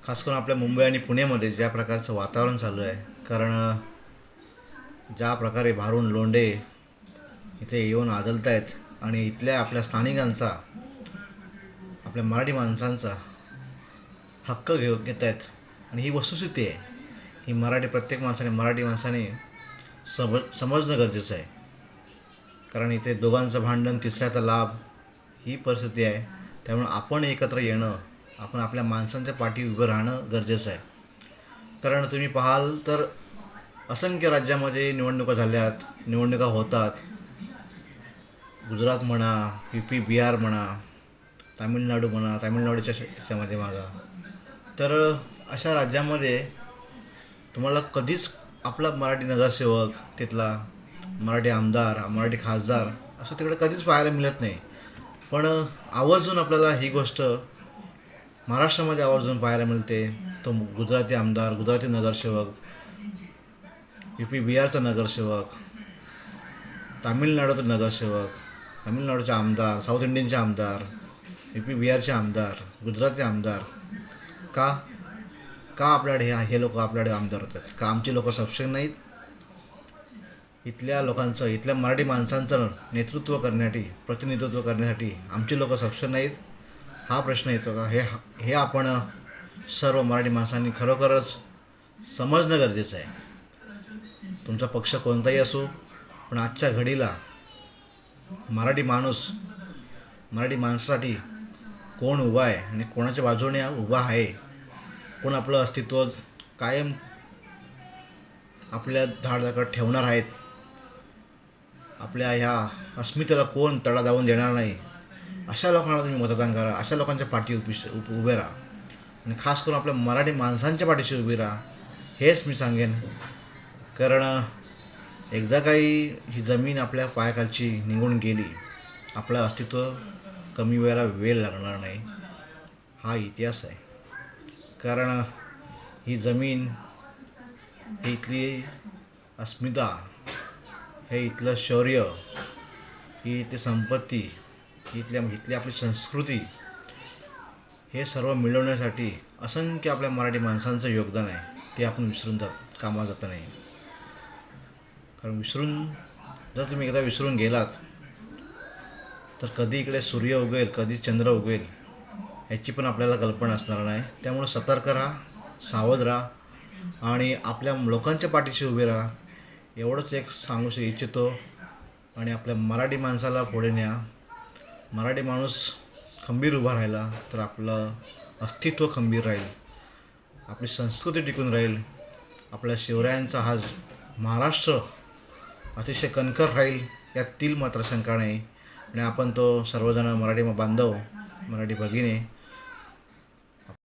खास करून आपल्या मुंबई आणि पुण्यामध्ये ज्या प्रकारचं वातावरण चालू आहे, कारण ज्या प्रकारे भारून लोंढे इथे येऊन आदळत आहेत आणि इथल्या आपल्या स्थानिकांचा, आपल्या मराठी माणसांचा हक्क घेत आहेत. आणि ही वस्तुस्थिती आहे. ही प्रत्येक मराठी माणसाने समजणं गरजेचं आहे. कारण इथे दोघांचं भांडण तिसऱ्याचा लाभ ही परिस्थिती आहे. त्यामुळे आपण एकत्र येणं, आपण आपल्या माणसांच्या पाठी उभं राहणं गरजेचं आहे. कारण तुम्ही पाहाल तर असंख्य राज्यामध्ये निवडणुका झाल्यात, निवडणुका होतात. गुजरात म्हणा, UP बिहार म्हणा, तामिळनाडू म्हणा, तामिळनाडूच्या ह्याच्यामध्ये मागा. तर अशा राज्यामध्ये तुम्हाला कधीच आपला मराठी नगरसेवक, तिथला मराठी आमदार, मराठी खासदार असं तिकडे कधीच पाहायला मिळत नाही. पण आवर्जून आपल्याला ही गोष्ट महाराष्ट्रामध्ये आवर्जून पाहायला मिळते. तो गुजराती आमदार, गुजराती नगरसेवक, UP बिहारचा नगरसेवक, तामिळनाडूचा नगरसेवक, तामिळनाडूचे आमदार, साऊथ इंडियनचे आमदार, UP बिहारचे आमदार, गुजराती आमदार. का का आपल्याकडे हे लोक आपल्याकडे आमदार होतात? का आमची लोक सक्षम नाहीत? इथल्या लोकांचं, इथल्या मराठी माणसांचं नेतृत्व करण्यासाठी, प्रतिनिधित्व करण्यासाठी आमची लोक सक्षम नाहीत? हा प्रश्न येतो का? हे आपण सर्व मराठी माणसांनी खरोखरच समजणं गरजेचं आहे. तुमचा पक्ष कोणताही असो, पण आजच्या घडीला मराठी माणसासाठी कोण उभा आहे आणि कोणाच्या बाजूने उभा आहे, कोण आपलं अस्तित्व कायम आपल्या धाडधाकट ठेवणार आहेत, आपल्या ह्या अस्मितेला कोण तडा जाऊन देणार नाही, अशा लोकांना तुम्ही मतदान करा. अशा लोकांच्या पाठी उभे राहा. आणि खास करून आपल्या मराठी माणसांच्या पाठीशी उभी राहा. हेच मी सांगेन. कारण एकदा काही ही जमीन आपल्या पायाखालची निघून गेली, आपलं अस्तित्व कमी व्हायला वेळ लागणार नाही. हा इतिहास आहे. कारण ही जमीन, ही इथली अस्मिता, हे इथलं शौर्य, ही इथली संपत्ती, इथली आपली संस्कृती, हे सर्व मिळवण्यासाठी असंख्य आपल्या मराठी माणसांचं योगदान आहे. ते आपण विसरून कामा जात नाही. कारण जर तुम्ही एकदा विसरून गेलात तर कधी इकडे सूर्य उगेल, कधी चंद्र उगेल याची पण आपल्याला कल्पना असणार नाही. त्यामुळे सतर्क राहा, सावध राहा आणि आपल्या लोकांच्या पाठीशी उभे राहा. एवढंच एक सांगू इच्छितो. आणि आपल्या मराठी माणसाला पुढे न्या. मराठी माणूस खंबीर उभा राहिला तर आपलं अस्तित्व खंबीर राहील, आपली संस्कृती टिकून राहील, आपल्या शिवरायांचा हा महाराष्ट्र अतिशय कणखर राहील, यातील मात्र शंका नाही. आणि आपण तो सर्वजण मराठी बांधव, मराठी भगिनी